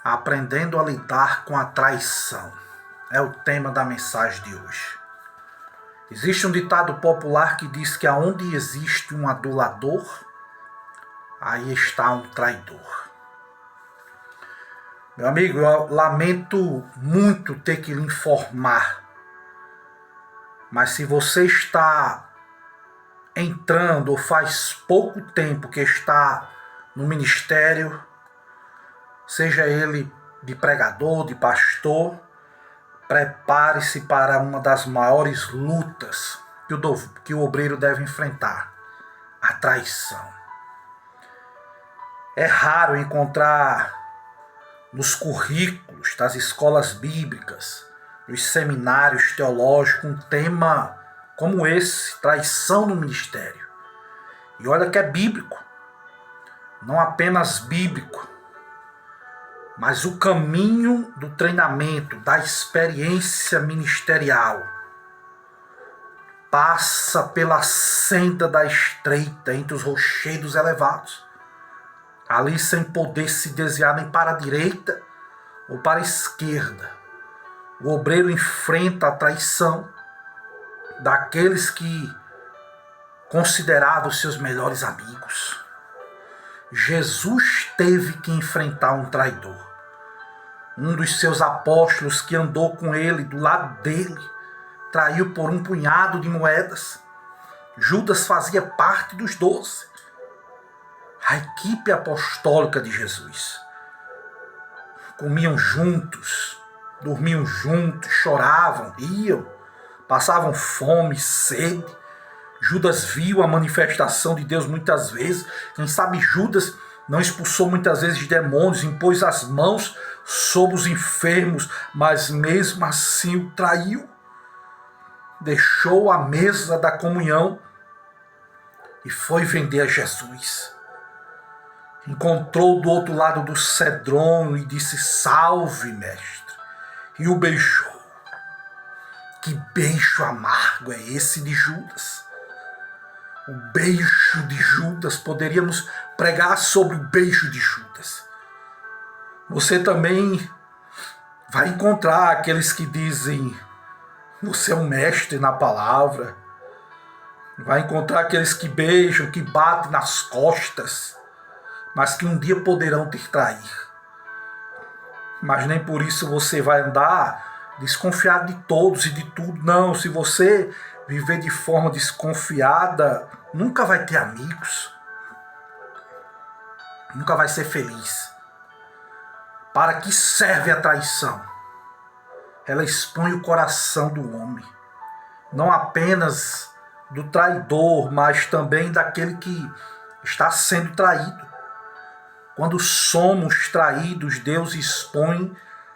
Aprendendo a lidar com a traição. É o tema da mensagem de hoje. Existe um ditado popular que diz que aonde existe um adulador, aí está um traidor. Meu amigo, eu lamento muito ter que lhe informar, mas se você está entrando ou faz pouco tempo que está no ministério, seja ele de pregador, de pastor, prepare-se para uma das maiores lutas que o obreiro deve enfrentar: a traição. É raro encontrar nos currículos das escolas bíblicas, dos seminários teológicos, um tema como esse, traição no ministério. E olha que é bíblico, não apenas bíblico, mas o caminho do treinamento, da experiência ministerial, passa pela senda da estreita entre os rochedos elevados, ali sem poder se desviar nem para a direita ou para a esquerda. O obreiro enfrenta a traição daqueles que consideravam seus melhores amigos. Jesus teve que enfrentar um traidor. Um dos seus apóstolos que andou com ele, do lado dele, traiu por um punhado de moedas. Judas fazia parte dos 12. A equipe apostólica de Jesus. Comiam juntos, dormiam juntos, choravam, riam, passavam fome, sede. Judas viu a manifestação de Deus muitas vezes. Quem sabe Judas não expulsou muitas vezes demônios, impôs as mãos sobre os enfermos, mas mesmo assim o traiu. Deixou a mesa da comunhão e foi vender a Jesus. Encontrou do outro lado do cedron e disse: "Salve, mestre", e o beijou. Que beijo amargo é esse de Judas? O beijo de Judas, poderíamos pregar sobre o beijo de Judas. Você também vai encontrar aqueles que dizem: "Você é um mestre na palavra". Vai encontrar aqueles que beijam, que batem nas costas, mas que um dia poderão te trair. Mas nem por isso você vai andar desconfiado de todos e de tudo. Não, se você viver de forma desconfiada, nunca vai ter amigos. Nunca vai ser feliz. Para que serve a traição? Ela expõe o coração do homem. Não apenas do traidor, mas também daquele que está sendo traído. Quando somos traídos, Deus expõe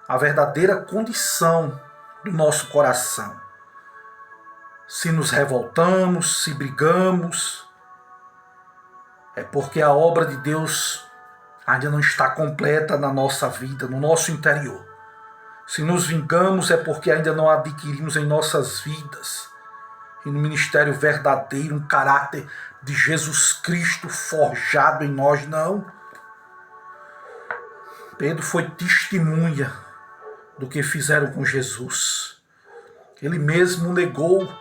a verdadeira condição do nosso coração. Se nos revoltamos, se brigamos, é porque a obra de Deus ainda não está completa na nossa vida, no nosso interior. Se nos vingamos, é porque ainda não adquirimos em nossas vidas e no ministério verdadeiro um caráter de Jesus Cristo forjado em nós, não. Pedro foi testemunha do que fizeram com Jesus. Ele mesmo negou,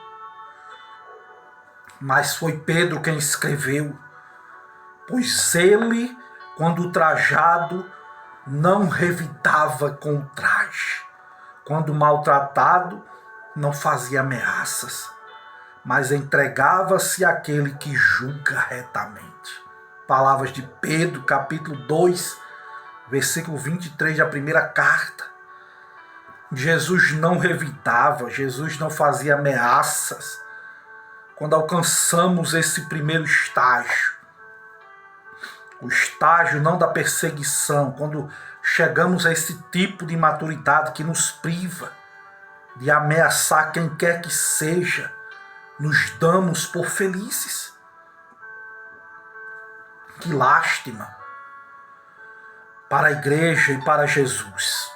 mas foi Pedro quem escreveu: "Pois ele, quando ultrajado, não revidava com o traje. Quando maltratado, não fazia ameaças, mas entregava-se àquele que julga retamente." Palavras de Pedro, capítulo 2, versículo 23 da primeira carta. Jesus não revidava, Jesus não fazia ameaças. Quando alcançamos esse primeiro estágio, o estágio não da perseguição, quando chegamos a esse tipo de maturidade que nos priva de ameaçar quem quer que seja, nos damos por felizes. Que lástima para a igreja e para Jesus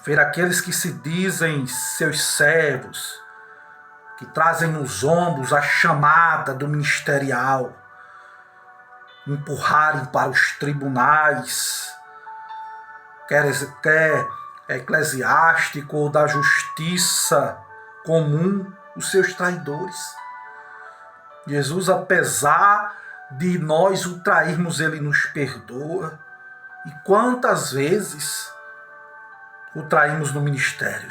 ver aqueles que se dizem seus servos, que trazem nos ombros a chamada do ministerial, empurrarem para os tribunais quer eclesiástico ou da justiça comum, os seus traidores. Jesus, apesar de nós o trairmos, ele nos perdoa. E quantas vezes o traímos no ministério?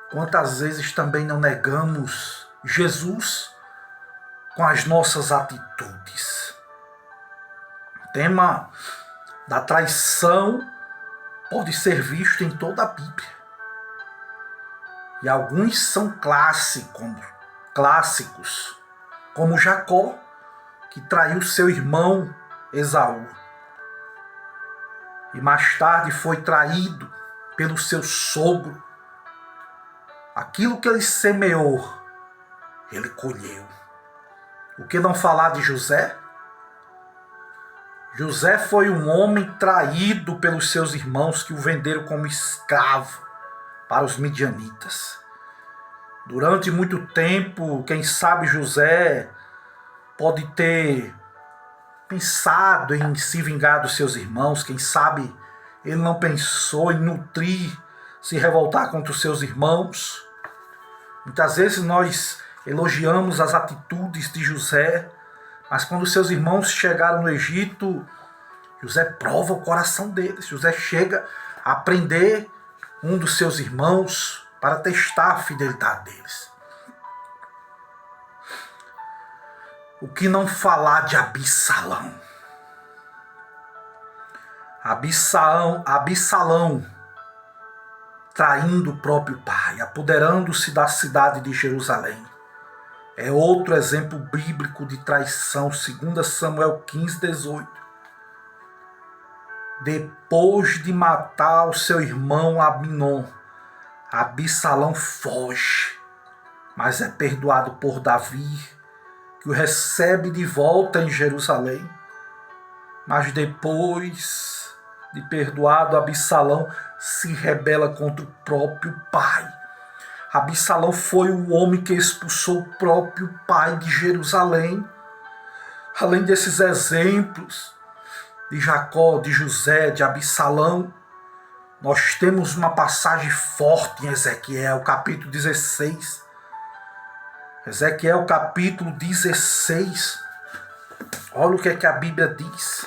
Quantas vezes também não negamos Jesus com as nossas atitudes? O tema da traição pode ser visto em toda a Bíblia. E alguns são clássicos, como Jacó, que traiu seu irmão Esaú. E mais tarde foi traído pelo seu sogro. Aquilo que ele semeou, ele colheu. O que não falar de José? José foi um homem traído pelos seus irmãos que o venderam como escravo para os midianitas. Durante muito tempo, quem sabe José pode ter pensado em se vingar dos seus irmãos, quem sabe ele não pensou em nutrir, se revoltar contra os seus irmãos. Muitas vezes nós elogiamos as atitudes de José, mas quando seus irmãos chegaram no Egito, José prova o coração deles. José chega a prender um dos seus irmãos para testar a fidelidade deles. O que não falar de Absalão? Absalão traindo o próprio pai, apoderando-se da cidade de Jerusalém. É outro exemplo bíblico de traição, 2 Samuel 15, 18. Depois de matar o seu irmão Aminon, Absalão foge, mas é perdoado por Davi, que o recebe de volta em Jerusalém. Mas depois de perdoado, Absalão se rebela contra o próprio pai. Absalão foi o homem que expulsou o próprio pai de Jerusalém. Além desses exemplos de Jacó, de José, de Absalão, nós temos uma passagem forte em Ezequiel, capítulo 16. Ezequiel, capítulo 16. Olha o que é que a Bíblia diz.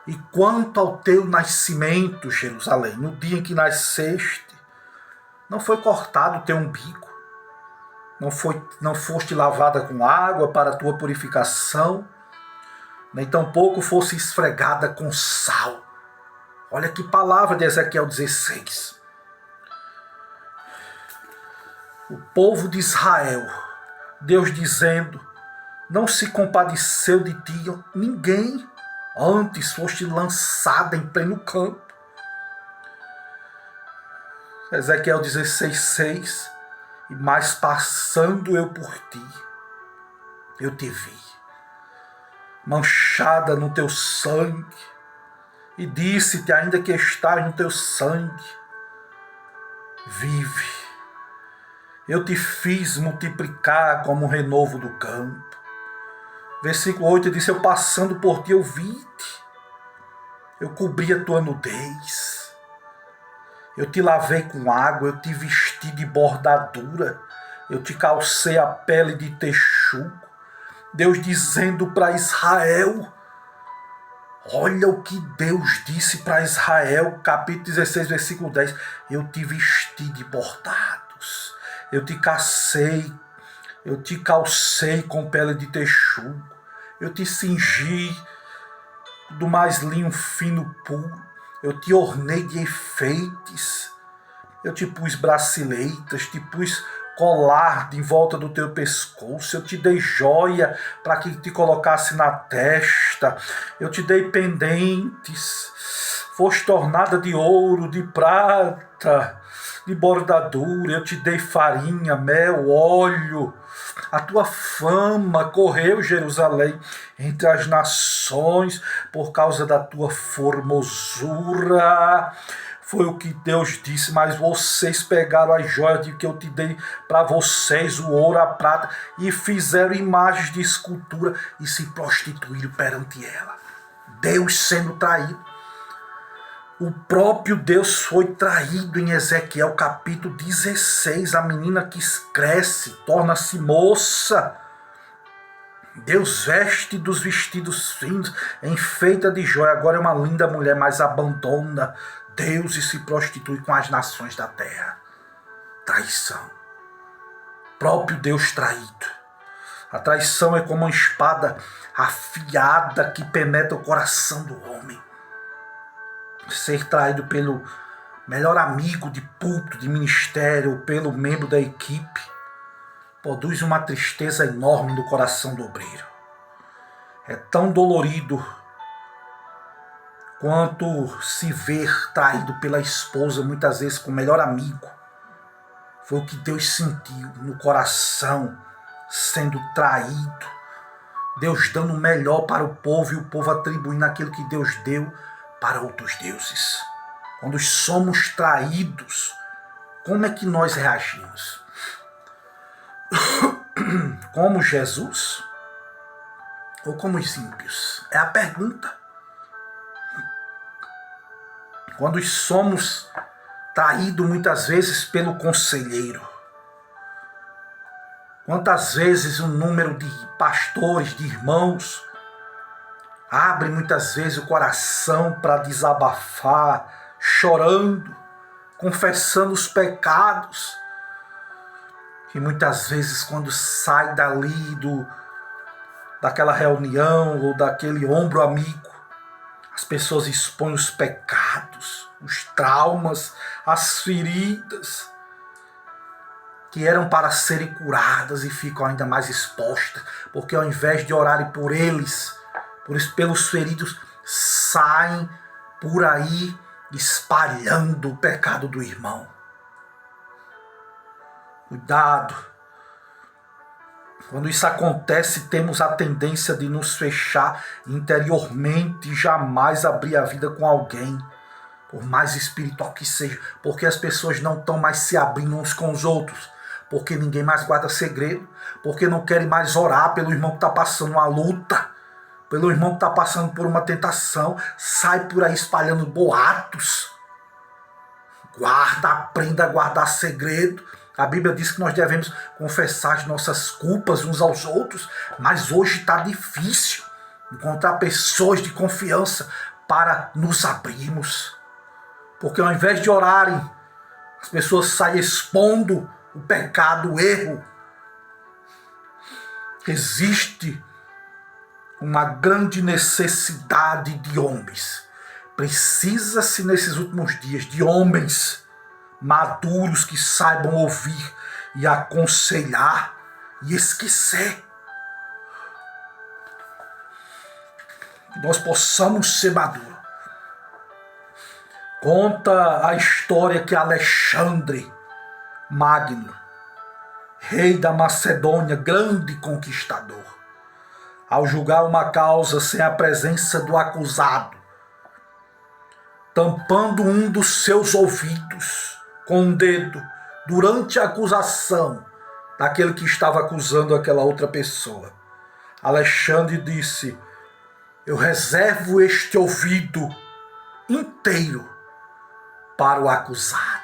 E quanto ao teu nascimento, Jerusalém, no dia em que nasceste, não foi cortado o teu umbigo, não foste lavada com água para a tua purificação, nem tampouco fosse esfregada com sal. Olha que palavra de Ezequiel 16. O povo de Israel, Deus dizendo, não se compadeceu de ti ninguém, antes foste lançada em pleno campo. Ezequiel 16:6. E mais passando eu por ti, eu te vi, manchada no teu sangue, e disse-te, ainda que estás no teu sangue, vive. Eu te fiz multiplicar como o renovo do campo. Versículo 8 diz, eu passando por ti, eu vi-te, eu cobri a tua nudez, eu te lavei com água, eu te vesti de bordadura, eu te calcei a pele de texugo. Deus dizendo para Israel, olha o que Deus disse para Israel, capítulo 16, versículo 10, eu te vesti de bordados, eu te calcei com pele de texugo, eu te cingi do mais linho fino puro, eu te ornei de enfeites, eu te pus braceletas, te pus colar de volta do teu pescoço, eu te dei joia para que te colocasse na testa, eu te dei pendentes, foste tornada de ouro, de prata, de bordadura, eu te dei farinha, mel, óleo. A tua fama correu, Jerusalém, entre as nações por causa da tua formosura. Foi o que Deus disse, mas vocês pegaram as joias de que eu te dei para vocês, o ouro, a prata, e fizeram imagens de escultura e se prostituíram perante ela. Deus sendo traído. O próprio Deus foi traído em Ezequiel capítulo 16. A menina que cresce, torna-se moça. Deus veste dos vestidos finos, enfeita de joia. Agora é uma linda mulher, mas abandona Deus e se prostitui com as nações da terra. Traição. Próprio Deus traído. A traição é como uma espada afiada que penetra o coração do homem. Ser traído pelo melhor amigo de púlpito, de ministério, ou pelo membro da equipe, produz uma tristeza enorme no coração do obreiro. É tão dolorido quanto se ver traído pela esposa, muitas vezes com o melhor amigo. Foi o que Deus sentiu no coração, sendo traído. Deus dando o melhor para o povo e o povo atribuindo aquilo que Deus deu para outros deuses. Quando somos traídos, como é que nós reagimos? Como Jesus? Ou como os ímpios? É a pergunta. Quando somos traídos muitas vezes pelo conselheiro. Quantas vezes um número de pastores, de irmãos, abre muitas vezes o coração para desabafar, chorando, confessando os pecados. E muitas vezes quando sai dali daquela reunião ou daquele ombro amigo, as pessoas expõem os pecados, os traumas, as feridas que eram para serem curadas e ficam ainda mais expostas, porque ao invés de orarem por eles, pelos feridos, saem por aí espalhando o pecado do irmão. Cuidado. Quando isso acontece, temos a tendência de nos fechar interiormente e jamais abrir a vida com alguém, por mais espiritual que seja, porque as pessoas não estão mais se abrindo uns com os outros, porque ninguém mais guarda segredo, porque não querem mais orar pelo irmão que está passando uma luta, pelo irmão que está passando por uma tentação, sai por aí espalhando boatos. Aprenda a guardar segredo. A Bíblia diz que nós devemos confessar as nossas culpas uns aos outros, mas hoje está difícil encontrar pessoas de confiança para nos abrirmos. Porque ao invés de orarem, as pessoas saem expondo o pecado, o erro. Existe uma grande necessidade de homens. Precisa-se nesses últimos dias de homens maduros que saibam ouvir e aconselhar e esquecer. Que nós possamos ser maduros. Conta a história que Alexandre Magno, rei da Macedônia, grande conquistador, ao julgar uma causa sem a presença do acusado, tampando um dos seus ouvidos com um dedo durante a acusação daquele que estava acusando aquela outra pessoa, Alexandre disse: eu reservo este ouvido inteiro para o acusado.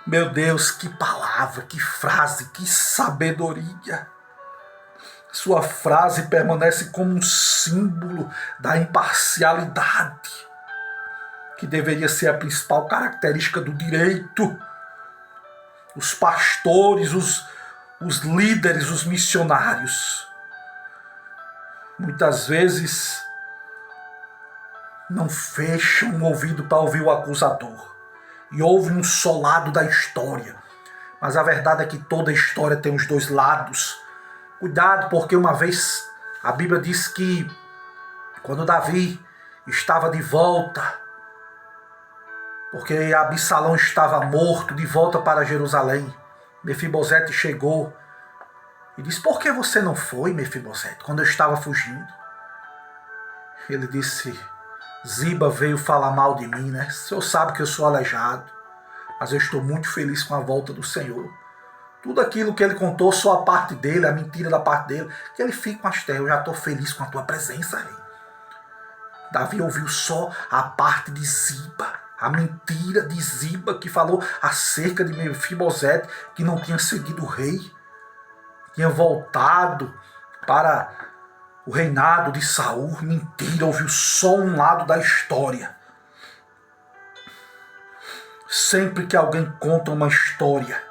Meu Deus, que palavra, que frase, que sabedoria. Sua frase permanece como um símbolo da imparcialidade, que deveria ser a principal característica do direito. Os pastores, os líderes, os missionários, muitas vezes não fecham o ouvido para ouvir o acusador e ouvem um só lado da história. Mas a verdade é que toda história tem os dois lados. Cuidado, porque uma vez a Bíblia diz que quando Davi estava de volta, porque Absalão estava morto, de volta para Jerusalém, Mefibosete chegou e disse: por que você não foi, Mefibosete, quando eu estava fugindo? Ele disse: Ziba veio falar mal de mim, né? O senhor sabe que eu sou aleijado, mas eu estou muito feliz com a volta do Senhor. Tudo aquilo que ele contou, só a parte dele, a mentira da parte dele, que ele fique com as terras. Eu já estou feliz com a tua presença, rei. Davi ouviu só a parte de Ziba, a mentira de Ziba que falou acerca de Mefibosete, que não tinha seguido o rei, tinha voltado para o reinado de Saul. Mentira, ouviu só um lado da história. Sempre que alguém conta uma história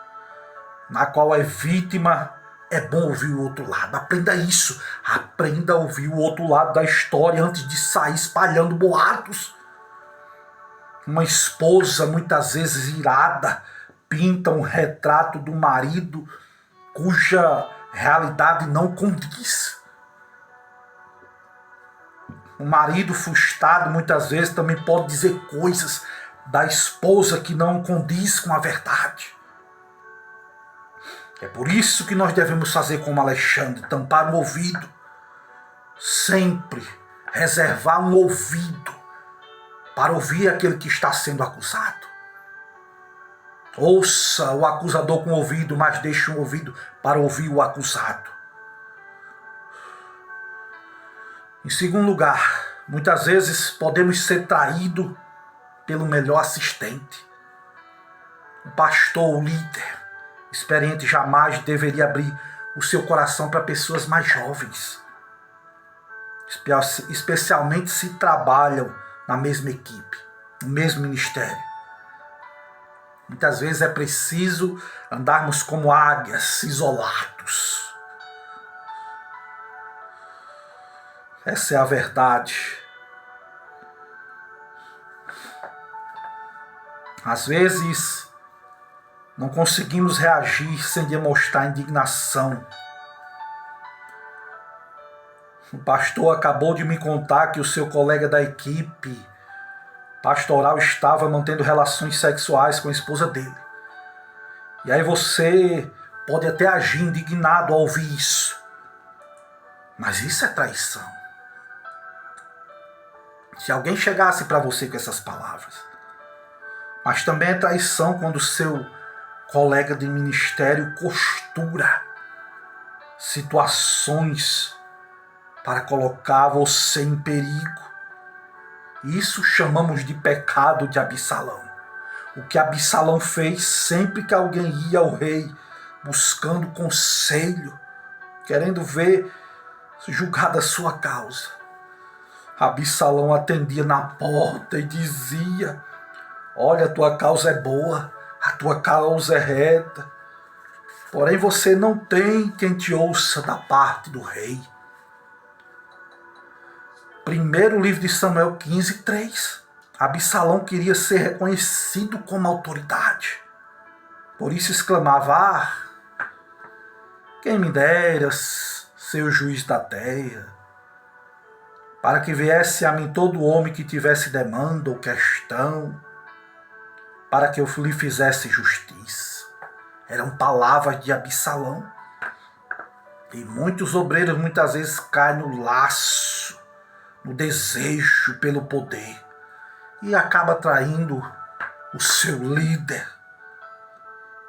na qual é vítima, é bom ouvir o outro lado. Aprenda isso. Aprenda a ouvir o outro lado da história antes de sair espalhando boatos. Uma esposa, muitas vezes irada, pinta um retrato do marido cuja realidade não condiz. O marido frustrado, muitas vezes, também pode dizer coisas da esposa que não condiz com a verdade. É por isso que nós devemos fazer como Alexandre, tampar o ouvido. Sempre reservar um ouvido para ouvir aquele que está sendo acusado. Ouça o acusador com o ouvido, mas deixe um ouvido para ouvir o acusado. Em segundo lugar, muitas vezes podemos ser traídos pelo melhor assistente. O pastor, o líder experiente jamais deveria abrir o seu coração para pessoas mais jovens, especialmente se trabalham na mesma equipe, no mesmo ministério. Muitas vezes é preciso andarmos como águias, isolados. Essa é a verdade. Às vezes, não conseguimos reagir sem demonstrar indignação. O pastor acabou de me contar que o seu colega da equipe pastoral estava mantendo relações sexuais com a esposa dele. E aí você pode até agir indignado ao ouvir isso. Mas isso é traição. Se alguém chegasse para você com essas palavras. Mas também é traição quando o seu colega de ministério costura situações para colocar você em perigo. Isso chamamos de pecado de Absalão. O que Absalão fez sempre que alguém ia ao rei buscando conselho, querendo ver julgada a sua causa. Absalão atendia na porta e dizia: olha, a tua causa é boa, a tua causa é reta, porém você não tem quem te ouça da parte do rei. Primeiro livro de Samuel 15:3. Absalão queria ser reconhecido como autoridade. Por isso exclamava: quem me dera ser o juiz da terra, para que viesse a mim todo homem que tivesse demanda ou questão, para que eu lhe fizesse justiça. Eram palavras de Absalão. E muitos obreiros muitas vezes caem no laço, no desejo pelo poder, e acaba traindo o seu líder.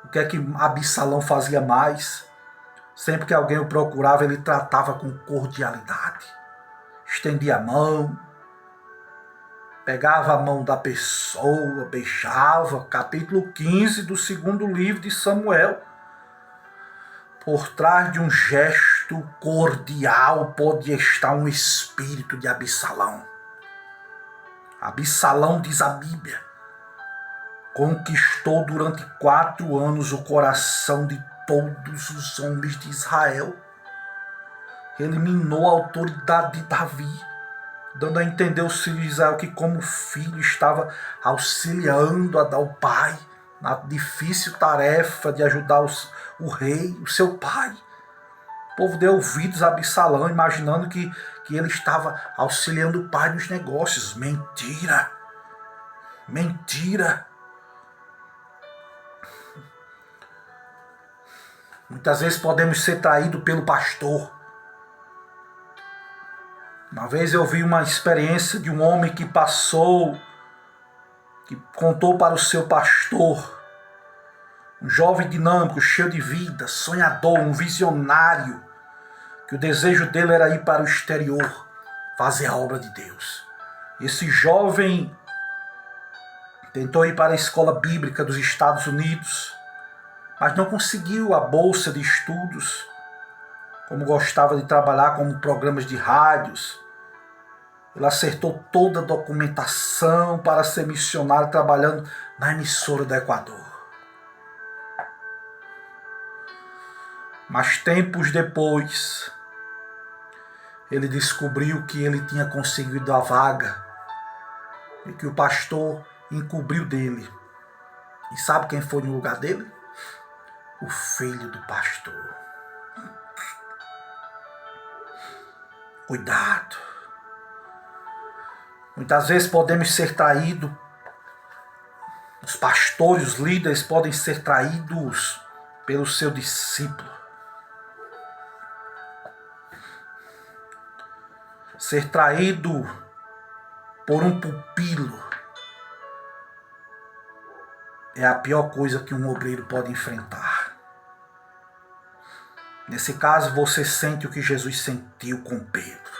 O que é que Absalão fazia mais? Sempre que alguém o procurava, ele tratava com cordialidade. Estendia a mão, pegava a mão da pessoa, beijava. Capítulo 15 do segundo livro de Samuel. Por trás de um gesto cordial pode estar um espírito de Absalão. Absalão, diz a Bíblia, conquistou durante 4 anos o coração de todos os homens de Israel. Eliminou a autoridade de Davi, dando a entender aos filhos de Israel que, como filho, estava auxiliando ao pai na difícil tarefa de ajudar o rei, o seu pai. O povo deu ouvidos a Absalão, imaginando que ele estava auxiliando o pai nos negócios. Mentira! Mentira! Muitas vezes podemos ser traídos pelo pastor. Uma vez eu vi uma experiência de um homem que contou para o seu pastor, um jovem dinâmico, cheio de vida, sonhador, um visionário, que o desejo dele era ir para o exterior, fazer a obra de Deus. Esse jovem tentou ir para a escola bíblica dos Estados Unidos, mas não conseguiu a bolsa de estudos, como gostava de trabalhar como programas de rádios. Ele acertou toda a documentação para ser missionário trabalhando na emissora do Equador. Mas tempos depois, ele descobriu que ele tinha conseguido a vaga e que o pastor encobriu dele. E sabe quem foi no lugar dele? O filho do pastor. Cuidado. Muitas vezes podemos ser traídos, os pastores, os líderes podem ser traídos pelo seu discípulo. Ser traído por um pupilo é a pior coisa que um obreiro pode enfrentar. Nesse caso, você sente o que Jesus sentiu com Pedro.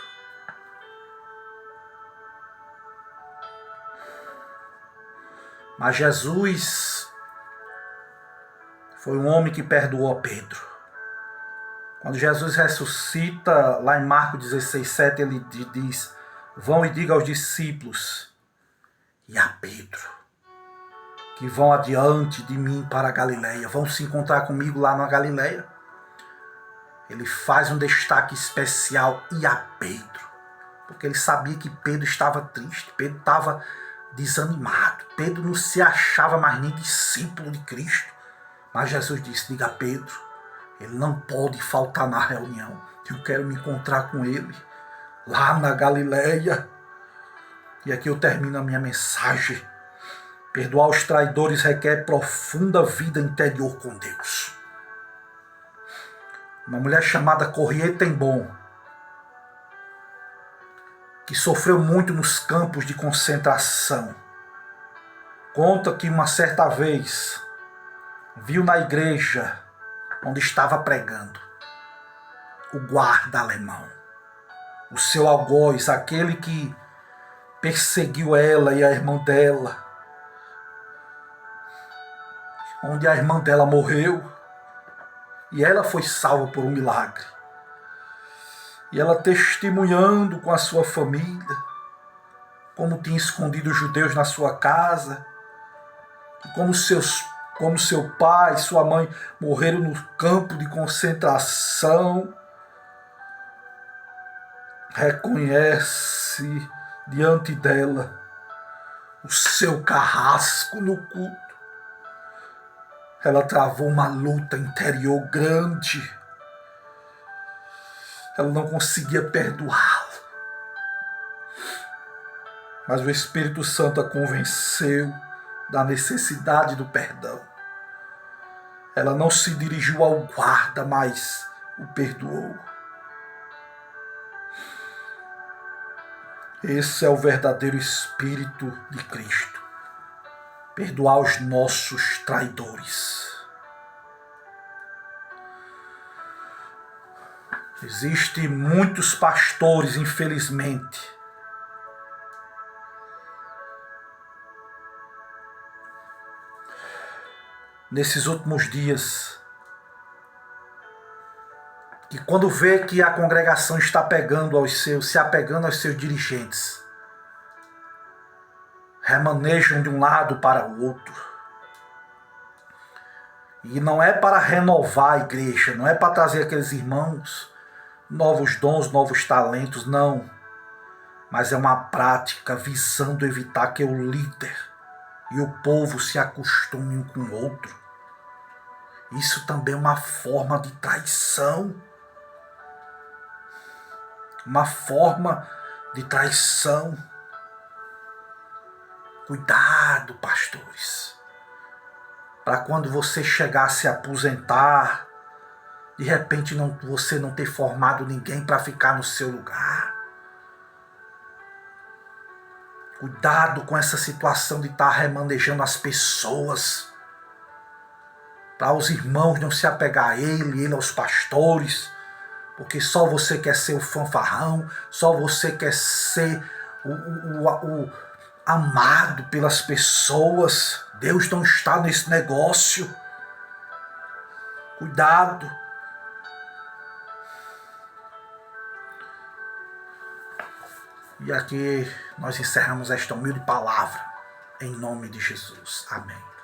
Mas Jesus foi um homem que perdoou a Pedro. Quando Jesus ressuscita, lá em Marcos 16:7, ele diz: vão e diga aos discípulos e a Pedro que vão adiante de mim para a Galileia, vão se encontrar comigo lá na Galileia. Ele faz um destaque especial, e a Pedro, porque ele sabia que Pedro estava triste, Pedro estava desanimado, Pedro não se achava mais nem discípulo de Cristo. Mas Jesus disse: diga a Pedro, ele não pode faltar na reunião, eu quero me encontrar com ele lá na Galileia. E aqui eu termino a minha mensagem. Perdoar os traidores requer profunda vida interior com Deus. Uma mulher chamada Corrie ten Boom, que sofreu muito nos campos de concentração, conta que uma certa vez viu na igreja onde estava pregando o guarda alemão, o seu algoz, aquele que perseguiu ela e a irmã dela, onde a irmã dela morreu e ela foi salva por um milagre. E ela testemunhando com a sua família, como tinha escondido os judeus na sua casa, e como seu pai e sua mãe morreram no campo de concentração, reconhece diante dela o seu carrasco no culto. Ela travou uma luta interior grande. Ela não conseguia perdoá-lo. Mas o Espírito Santo a convenceu da necessidade do perdão. Ela não se dirigiu ao guarda, mas o perdoou. Esse é o verdadeiro Espírito de Cristo. Perdoar os nossos traidores. Existem muitos pastores, infelizmente, nesses últimos dias, que quando vê que a congregação está se apegando aos seus dirigentes, remanejam de um lado para o outro. E não é para renovar a igreja, não é para trazer aqueles irmãos novos dons, novos talentos, não. Mas é uma prática visando evitar que o líder e o povo se acostumem um com o outro. Isso também é uma forma de traição. Uma forma de traição. Cuidado, pastores, para quando você chegar a se aposentar, de repente você não ter formado ninguém para ficar no seu lugar. Cuidado com essa situação de estar remanejando as pessoas, para os irmãos não se apegar a ele aos pastores, porque só você quer ser o fanfarrão, só você quer ser amado pelas pessoas. Deus não está nesse negócio. Cuidado. E aqui nós encerramos esta humilde palavra, em nome de Jesus. Amém.